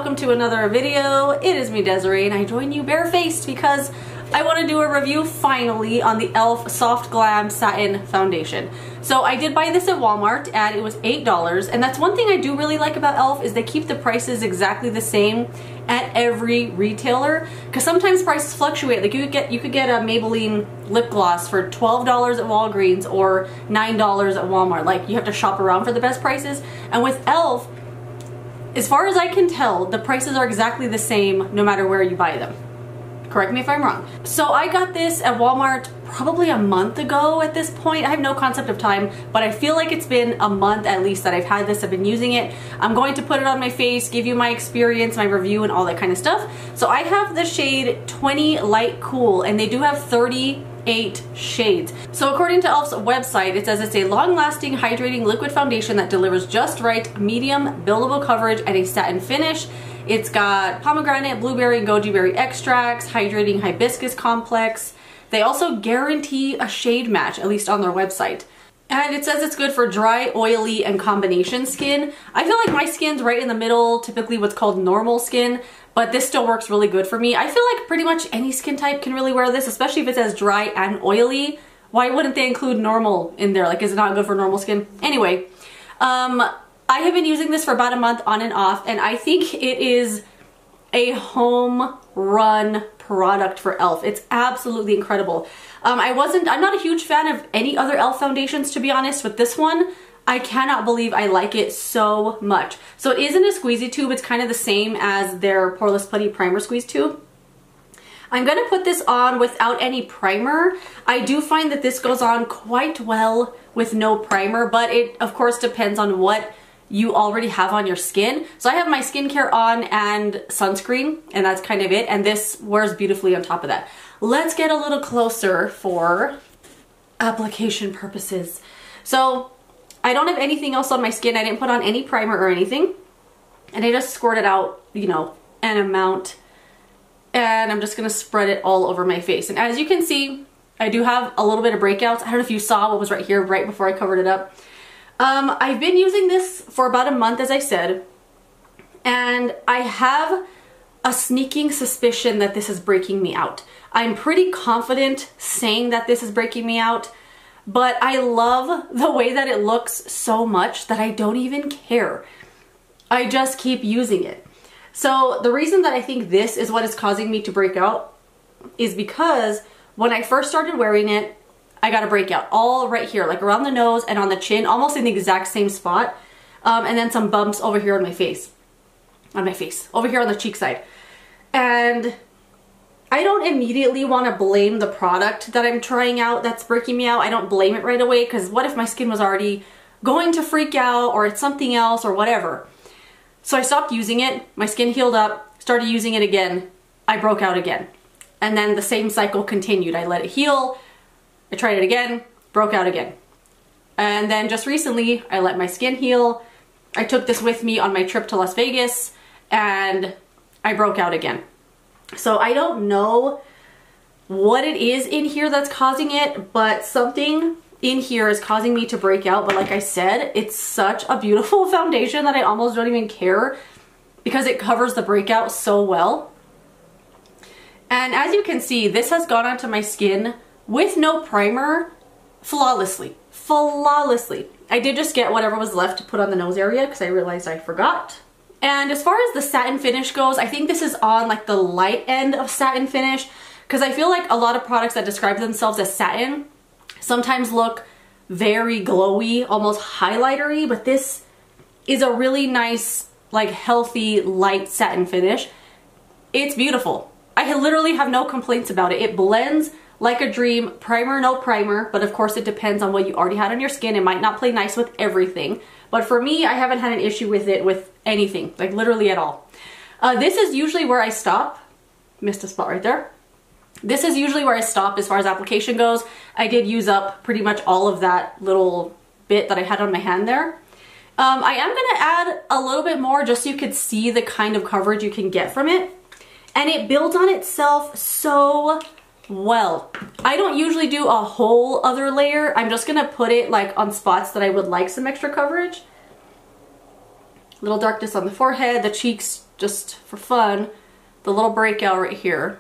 welcome to another video. It is me, Desiree, and I join you barefaced because I want to do a review finally on the e.l.f. Soft Glam Satin Foundation. So I did buy this at Walmart and it was $8, and that's one thing I do really like about e.l.f. is they keep the prices exactly the same at every retailer, because sometimes prices fluctuate. Like you could get a Maybelline lip gloss for $12 at Walgreens or $9 at Walmart. Like you have to shop around for the best prices. And with e.l.f., as far as I can tell, the prices are exactly the same no matter where you buy them. Correct me if I'm wrong. So I got this at Walmart probably a month ago at this point. I have no concept of time, but I feel like it's been a month at least that I've had this. I've been using it. I'm going to put it on my face, give you my experience, my review, and all that kind of stuff. So I have the shade 20 Light Cool, and they do have 38 shades. So according to e.l.f.'s website, it says it's a long-lasting hydrating liquid foundation that delivers just right medium buildable coverage and a satin finish. It's got pomegranate, blueberry, and goji berry extracts, hydrating hibiscus complex. They also guarantee a shade match, at least on their website. And it says it's good for dry, oily, and combination skin. I feel like my skin's right in the middle, typically what's called normal skin, but this still works really good for me. I feel like pretty much any skin type can really wear this, especially if it says dry and oily. Why wouldn't they include normal in there? Like, is it not good for normal skin? Anyway, I have been using this for about a month on and off, and I think it is a home run product for e.l.f. It's absolutely incredible. I'm not a huge fan of any other e.l.f. foundations, to be honest. With this one, I cannot believe I like it so much. So it is in a squeezy tube. It's kind of the same as their Poreless Putty Primer Squeeze tube. I'm going to put this on without any primer. I do find that this goes on quite well with no primer, but it of course depends on what you already have on your skin. So I have my skincare on and sunscreen, and that's kind of it, and this wears beautifully on top of that. Let's get a little closer for application purposes. So I don't have anything else on my skin. I didn't put on any primer or anything, and I just squirted out, you know, an amount, and I'm just gonna spread it all over my face. And as you can see, I do have a little bit of breakouts. I don't know if you saw what was right here right before I covered it up. I've been using this for about a month, as I said, and I have a sneaking suspicion that this is breaking me out. I'm pretty confident saying that this is breaking me out, but I love the way that it looks so much that I don't even care. I just keep using it. So the reason that I think this is what is causing me to break out is because when I first started wearing it, I got a breakout all right here, like around the nose and on the chin, almost in the exact same spot. And then some bumps over here on my face. Over here on the cheek side. And I don't immediately want to blame the product that I'm trying out that's breaking me out. I don't blame it right away, because what if my skin was already going to freak out, or it's something else, or whatever. So I stopped using it, my skin healed up, started using it again, I broke out again. And then the same cycle continued. I let it heal, I tried it again, broke out again. And then just recently, I let my skin heal. I took this with me on my trip to Las Vegas, and I broke out again. So I don't know what it is in here that's causing it, but something in here is causing me to break out. But like I said, it's such a beautiful foundation that I almost don't even care, because it covers the breakout so well. And as you can see, this has gone onto my skin with no primer flawlessly. I did just get whatever was left to put on the nose area because I realized I forgot. And as far as the satin finish goes, I think this is on like the light end of satin finish, because I feel like a lot of products that describe themselves as satin sometimes look very glowy, almost highlightery, but this is a really nice, like healthy, light satin finish. It's beautiful. I literally have no complaints about it. It blends like a dream, primer, no primer, but of course it depends on what you already had on your skin. It might not play nice with everything, but for me, I haven't had an issue with it with anything, like literally at all. This is usually where I stop. Missed a spot right there. This is usually where I stop as far as application goes. I did use up pretty much all of that little bit that I had on my hand there. I am gonna add a little bit more just so you could see the kind of coverage you can get from it. And it builds on itself so well. I don't usually do a whole other layer. I'm just gonna put it like on spots that I would like some extra coverage. Little darkness on the forehead, the cheeks just for fun, the little breakout right here.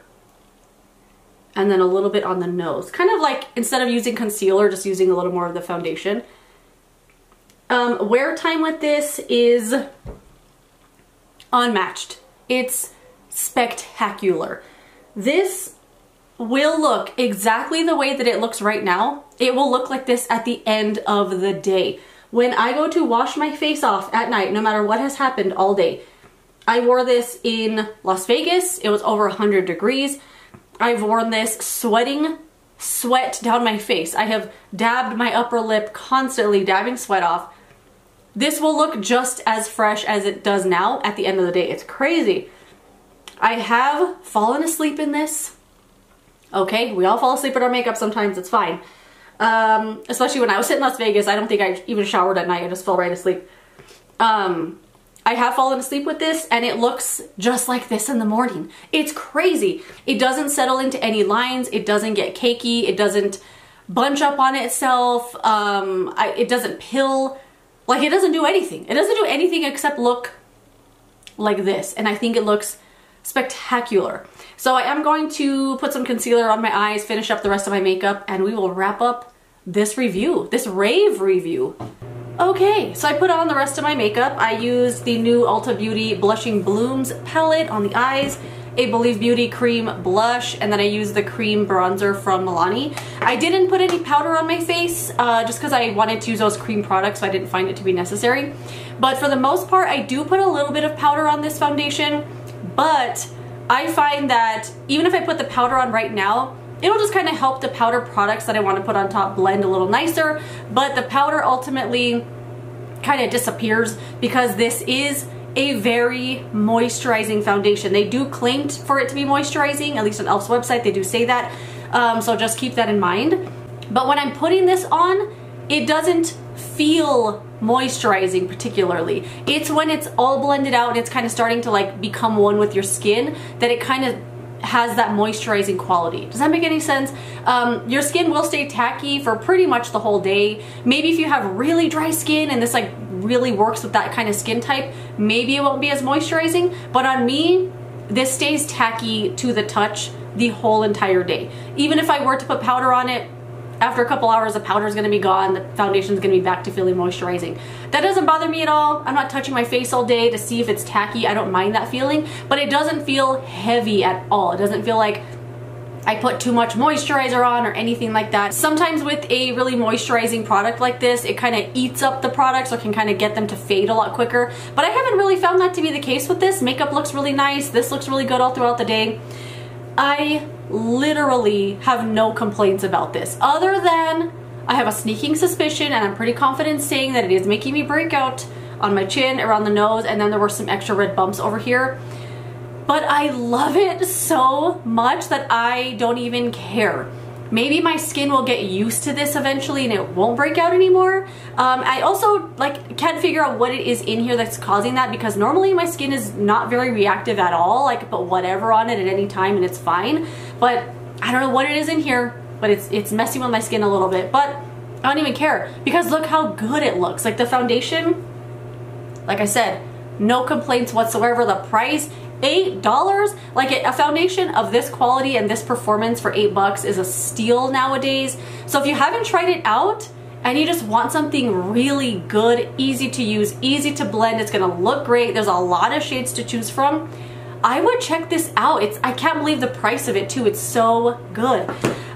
And then a little bit on the nose. Kind of like, instead of using concealer, just using a little more of the foundation. Wear time with this is unmatched. It's spectacular. This will look exactly the way that it looks right now. It will look like this at the end of the day. When I go to wash my face off at night, no matter what has happened all day, I wore this in Las Vegas. It was over 100 degrees. I've worn this sweating sweat down my face. I have dabbed my upper lip constantly, dabbing sweat off. This will look just as fresh as it does now at the end of the day. It's crazy. I have fallen asleep in this. Okay, we all fall asleep in our makeup sometimes, it's fine. Especially when I was in Las Vegas, I don't think I even showered at night, I just fell right asleep. I have fallen asleep with this and it looks just like this in the morning. It's crazy. It doesn't settle into any lines, it doesn't get cakey, it doesn't bunch up on itself, it doesn't pill. Like, it doesn't do anything. It doesn't do anything except look like this, and I think it looks spectacular. So I am going to put some concealer on my eyes, finish up the rest of my makeup, and we will wrap up this review, this rave review. Okay, so I put on the rest of my makeup. I used the new Ulta Beauty Blushing Blooms palette on the eyes, a Believe Beauty cream blush, and then I used the cream bronzer from Milani. I didn't put any powder on my face just because I wanted to use those cream products, so I didn't find it to be necessary. But for the most part, I do put a little bit of powder on this foundation, but I find that even if I put the powder on right now, it'll just kind of help the powder products that I want to put on top blend a little nicer, but the powder ultimately kind of disappears because this is a very moisturizing foundation. They do claim for it to be moisturizing, at least on e.l.f.'s website they do say that, so just keep that in mind. But when I'm putting this on, it doesn't feel moisturizing particularly. It's when it's all blended out and it's kind of starting to like become one with your skin that it kind of has that moisturizing quality. Does that make any sense? Your skin will stay tacky for pretty much the whole day. Maybe if you have really dry skin and this like really works with that kind of skin type, maybe it won't be as moisturizing, but on me, this stays tacky to the touch the whole entire day. Even if I were to put powder on it, after a couple hours the powder is going to be gone, the foundation is going to be back to feeling moisturizing. That doesn't bother me at all. I'm not touching my face all day to see if it's tacky. I don't mind that feeling, but it doesn't feel heavy at all. It doesn't feel like I put too much moisturizer on or anything like that. Sometimes with a really moisturizing product like this, it kind of eats up the product, so it can kind of get them to fade a lot quicker. But I haven't really found that to be the case with this. Makeup looks really nice. This looks really good all throughout the day. I literally have no complaints about this, other than I have a sneaking suspicion, and I'm pretty confident saying that it is making me break out on my chin, around the nose, and then there were some extra red bumps over here. But I love it so much that I don't even care. Maybe my skin will get used to this eventually and it won't break out anymore. I also like can't figure out what it is in here that's causing that, because normally my skin is not very reactive at all. I could put whatever on it at any time and it's fine. But I don't know what it is in here, but it's messing with my skin a little bit. But I don't even care, because look how good it looks. Like the foundation, like I said, no complaints whatsoever. The price, $8. Like a foundation of this quality and this performance for $8 is a steal nowadays. So if you haven't tried it out and you just want something really good, easy to use, easy to blend, it's gonna look great, there's a lot of shades to choose from, I would check this out. I can't believe the price of it too. It's so good.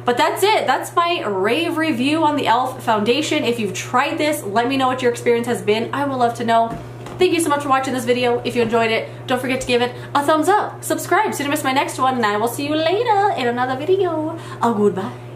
But that's it. That's my rave review on the e.l.f. foundation. If you've tried this, let me know what your experience has been. I would love to know. Thank you so much for watching this video. If you enjoyed it, don't forget to give it a thumbs up. Subscribe so you don't miss my next one, and I will see you later in another video. Goodbye.